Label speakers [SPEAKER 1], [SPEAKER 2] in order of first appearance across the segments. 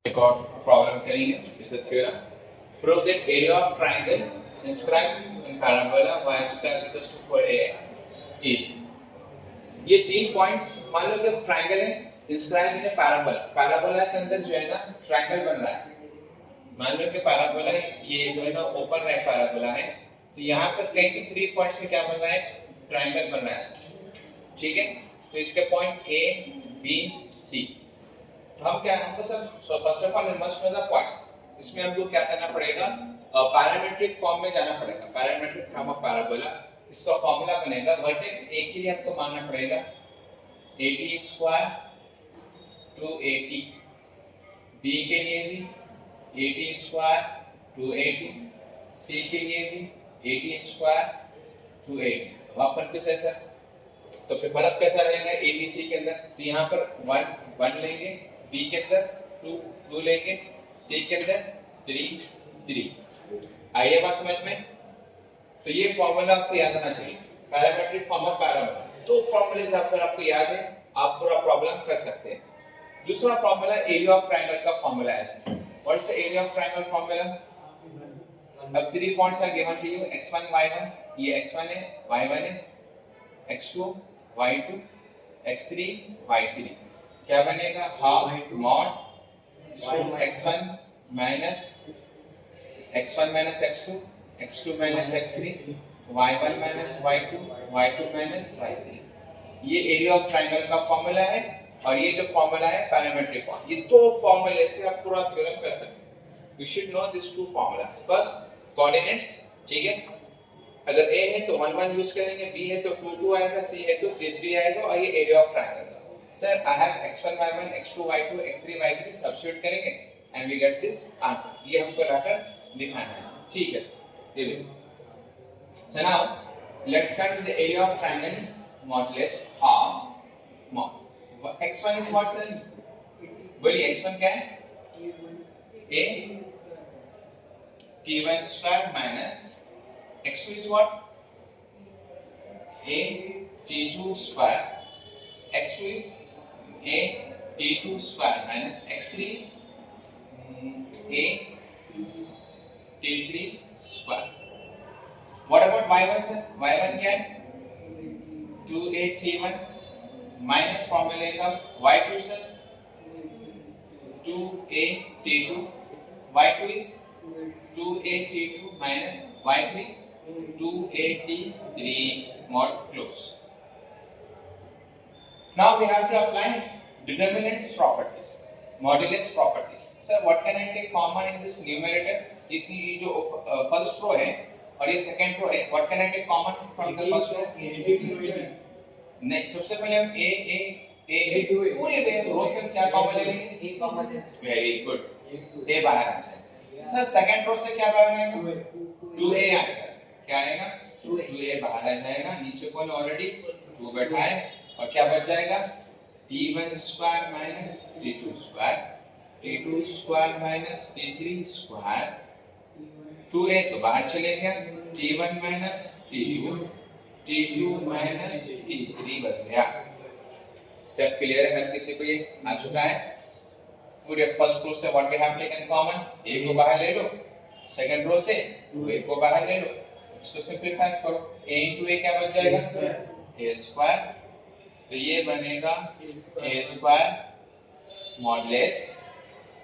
[SPEAKER 1] एक और प्रॉब्लम करेंगे इस theorem prove that area of triangle inscribed in parabola y = 4ax is ये तीन पॉइंट्स मान लो कि ट्रायंगल है इंस्क्राइब इन पैराबोला पैराबोला के अंदर जो है ना ट्रायंगल बन रहा है मान लो कि पैराबोला ये जो है ना ओपन राइट पैराबोला है तो यहाँ पर कहीं भी 3 पॉइंट्स में क्या बन रहा है ट्रायंगल बन रहा है ठीक है तो इसके पॉइंट ए बी सी तो हम क्या हमको sir first of all must know the points इसमें हमको क्या करना पड़ेगा पैरामीट्रिक फॉर्म में जाना पड़ेगा पैरामीट्रिक फॉर्म ऑफ पैराबोला इसका फॉर्मूला बनेगा वर्टेक्स ए के लिए हमको मानना पड़ेगा AT² 2AT B के लिए भी AT² 2AT C के लिए भी AT² 2AT वापस किस है सर तो फिर फर्क कैसा रहेगा ABC के अंदर तो यहाँ पर 1 लेंगे B के अंदर 2 लेंगे C के अंदर 3 आइए बात समझ में तो ये फॉर्मूला आपको याद होना चाहिए पैरामीट्रिक फॉर्म ऑफ पैराबोला दो फॉर्मूलेज आपको याद है आप पूरा प्रॉब्लम कर सकते हैं दूसरा फॉर्मूला एरिया ऑफ ट्रायंगल का फॉर्मूला है what is the area of triangle formula अब 3 points are given to you x1 y1 ये x1 है y1 है x2 y2 x3 y3 क्या बनेगा half mod x1 minus x2 x2 minus x3 y1 minus y2 y2 minus y3 ये area of triangle का formula है और ये जो फॉर्मूला है पैरामीट्रिक फॉर्म ये दो फॉर्मूले से आप पूरा थ्योरम कर सकते हैं you should know this two formulas first coordinates ठीक है अगर a है तो 1 1 यूज करेंगे b है तो 2 2 आएगा c है तो 3 3 आएगा और ये एरिया ऑफ ट्रायंगल का sir I have x1 y1 x2 y2 x3 y3 substitute करेंगे and we get this answer ये हमको लाकर दिखाना है ठीक है sir So now let's start with the area of triangle modulus half mod. X1 is what sir? बोलिए x1 क्या है? A T1 square minus x2 is what? A T2 square. x2 is A T2 square minus x3 is A T3 square. What about y1 sir? y1 क्या है 2a t1 minus फॉर्मूले का y2 sir 2a t2 y2 is 2a t2 minus y3 2a t3 mod close. Now we have to apply determinants properties modulus properties. Sir what can I take common in this numerator? इसकी ये जो first row है और ये second row है what can I take common from the first row नहीं सबसे पहले हम a पूरे दे रो से क्या कॉमन ले लेंगे a कॉमन ले वेरी गुड a बाहर आ जाएगा सर सेकंड रो से क्या बाहर आएगा 2a आएगा क्या आएगा 2a बाहर आ जाएगा नीचे कौन ऑलरेडी 2 बैठा है और क्या बच जाएगा t1 square minus t2 square t2 square minus t3 square 2a तो बाहर चले गया t1 minus t2 t2 minus t3 बच गया स्टेप क्लियर है हर किसी को ये आ चुका है पूरे फर्स्ट रो से what we have taken common a को बाहर ले लो सेकंड रो से 2a को बाहर ले लो इसको सिंपलीफाई करो a into a क्या बच जाएगा a स्क्वायर तो ये बनेगा a square modulus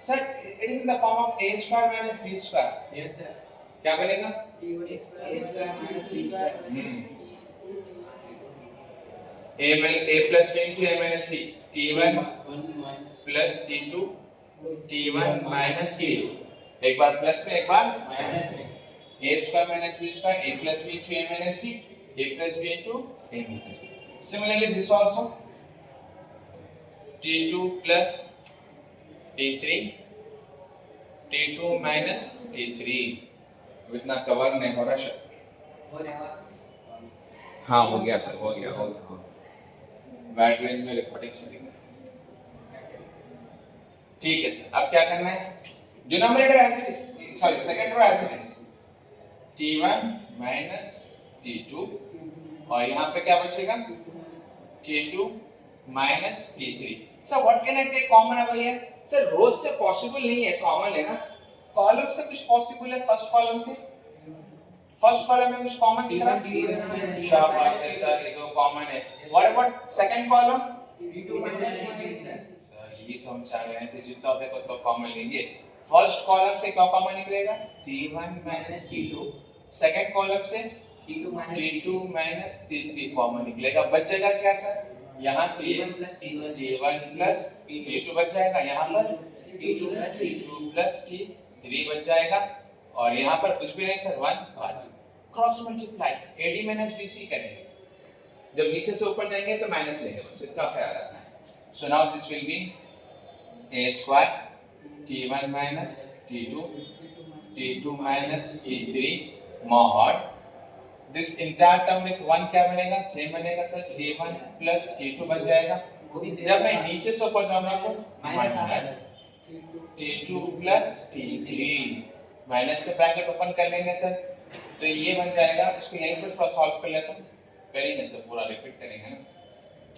[SPEAKER 1] sir it is in the form of a square minus b square yes sir क्या बनेगा a plus b into a minus b t1 plus t2 t1 minus t2 एक बार plus में एक बार minus में a square minus b square a plus b into a minus b a plus b into a minus b similarly this also t2 plus t3 t2 minus t3 इतना cover नहीं हो रहा sir हाँ हो गया sir हो गया bad range में रिकॉर्डिंग चलेगी ठीक है सर अब क्या करना है denominator as it is sorry second row as it is t1 minus t2 और यहाँ पे क्या बचेगा t2 minus t3 so what can I take common over here sir रोज से पॉसिबल नहीं है, कॉमन है ना, कॉलम से कुछ पॉसिबल है, फर्स्ट कॉलम से, फर्स्ट कॉलम में कुछ कॉमन दिख रहा है, शाबाश है सर, ये तो कॉमन है। What about second column? Sir ये तो हम चाह रहे थे जितना हो सके उतना कॉमन लीजिए। फर्स्ट कॉलम से क्या कॉमन निकलेगा? t1 minus t2, second column से t2 minus t3 कॉमन निकलेगा। बच जाएगा क्या सर? यहाँ से ये t1 plus t2 बच जाएगा, यहाँ पर t2 plus t3 बच जाएगा, और यहाँ पर कुछ भी नहीं sir, 1 cross multiply AD minus BC करेंगे, जब नीचे से ऊपर जाएंगे तो माइनस लेंगे, बस इसका ख्याल रखना है। So now this will be a square t1 minus t2 t2 minus t3 mod this entire term with 1 क्या बनेगा? सेम बनेगा सर, t1 plus t2 बन जाएगा। जब मैं नीचे से ऊपर जाऊंगा तो minus t2 plus t3, minus से ब्रैकेट ओपन कर लेंगे सर, तो ये बन जाएगा। इसको यहीं पर थोड़ा सॉल्व कर लेता हूं, करेंगे सर, पूरा रिपीट करेंगे ना।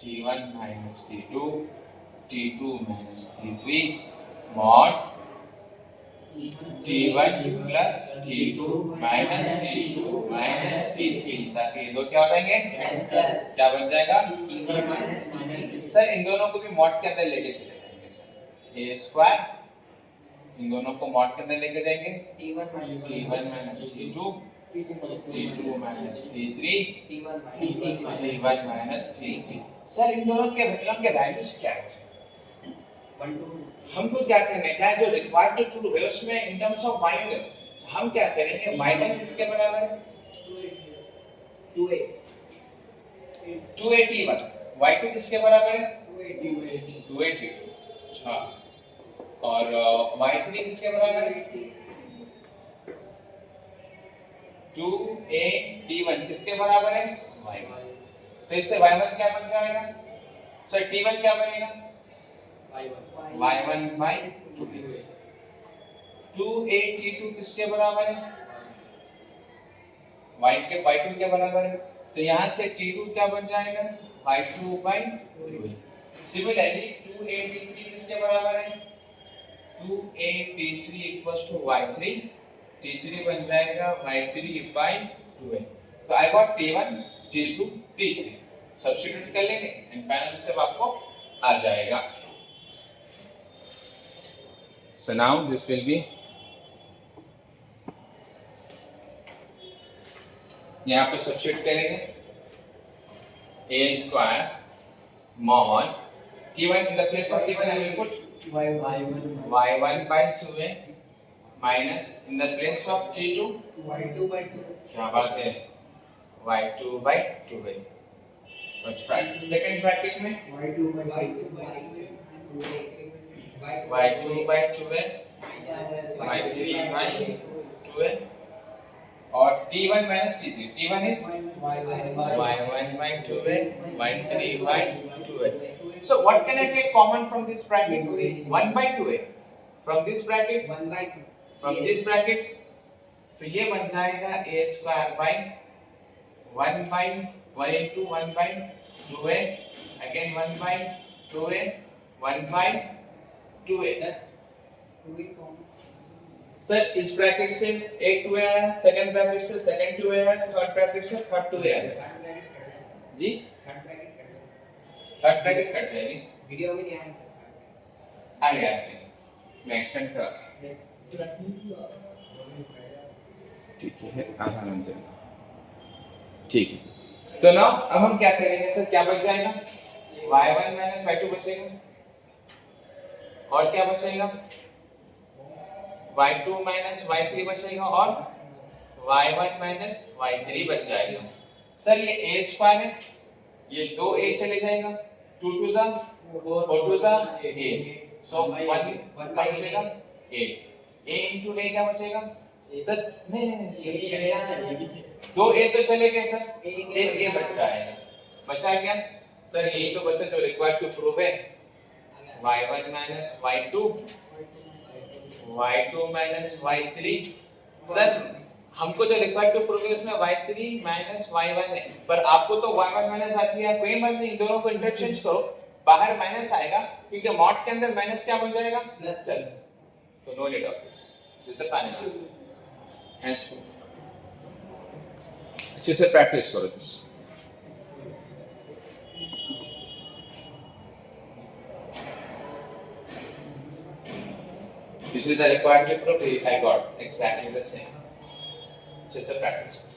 [SPEAKER 1] t1 minus t2 t2 minus t3 mod t1 plus t2 minus t2 minus t3, ताकि ये दो क्या हो जाएंगे? क्या बन जाएगा? सर इन दोनों को भी मॉड के अंदर लेके चले जाएंगे सर, a स्क्वायर, इन दोनों को मॉड के अंदर लेके जाएंगे, t1 minus t2 t2 minus t3 t1 minus t3। Sir इन दोनों के वैल्यूज क्या है? हमको क्या करना है, क्या जो रिक्वायर्ड टू ट्रू है उसमें इन टर्म्स ऑफ y हम क्या करेंगे? y1 किसके बराबर है? 2a t1, y2 किसके बराबर है? 2a t2। अच्छा, और y3 किसके बराबर है? 2a t1 किसके बराबर है? y1। तो इससे y1 क्या बन जाएगा सर? t1 क्या बनेगा? y1 by 2a। 2a t2 किसके बराबर है? y2 के बराबर है, तो यहाँ से t2 क्या बन जाएगा? y2 by 2a। Similarly 2a t3 किसके बराबर है? 2a t3 equals to y3, t3 बन जाएगा y3 by 2a। तो I got t1 t2 t3, substitute कर लेंगे एंड फाइनल स्टेप आपको आ जाएगा। So now this will be, यहाँ पे सब्स्टिट्यूट करेंगे, a square mod t1 in the place of t1 I will put y1 by 2a minus in the place of t2
[SPEAKER 2] y2 by 2।
[SPEAKER 1] क्या बात है, y2 by 2a। First bracket, second bracket में
[SPEAKER 2] y2 by
[SPEAKER 1] y2 by 2a y3 by 2a, और t1 minus t3, t1 is y1 by 2a y3 by 2a। So what can I take common from this bracket? 1 by 2a from this bracket,
[SPEAKER 2] 1 by 2
[SPEAKER 1] from this bracket, तो ये बन जाएगा a square by 1 by 1 into 1 by 2a, again 1 by 2a 1 by 2a। Sir इस bracket से एक 2a आया, second bracket से second 2a आया, थर्ड ब्रैकेट से थर्ड 2a आया जी। थर्ड ब्रैकेट कट जाएगी,
[SPEAKER 2] वीडियो में नहीं आया
[SPEAKER 1] आ गया, मैं एक्सटेंड करा, ठीक है, आराम से, ठीक है। तो नाउ अब हम क्या करेंगे सर, क्या बच जाएगा? y1 minus y2 बचेगा, और क्या बचेगा? y2 minus y3 बचेगा, और y1 minus y3 बच जाएगा। सर ये a स्क्वायर है, ये 2a चले जाएगा, 2 2 जा 4 2 जा a, सो 1 बचेगा a, a into a क्या बचेगा सर? नहीं 2a तो चले गए सर, एक a बच जाएगा, बचा क्या सर? यही तो बचा जो रिक्वायर्ड टू प्रूव है, y1 minus y2 y2 minus y3। Sir हमको जो रिक्वायर्ड टू प्रूव है उसमें y3 minus y1 है, पर आपको तो y1 minus y3 है, कोई बात नहीं, दोनों को इंटरचेंज करो, बाहर माइनस आएगा क्योंकि मॉड के अंदर माइनस क्या बन जाएगा
[SPEAKER 2] Plus.
[SPEAKER 1] प्लस, तो no need of this is the final answer. Hence proof. अच्छे से प्रैक्टिस करो this. This is the required proof. I got exactly the same. अच्छे से प्रैक्टिस.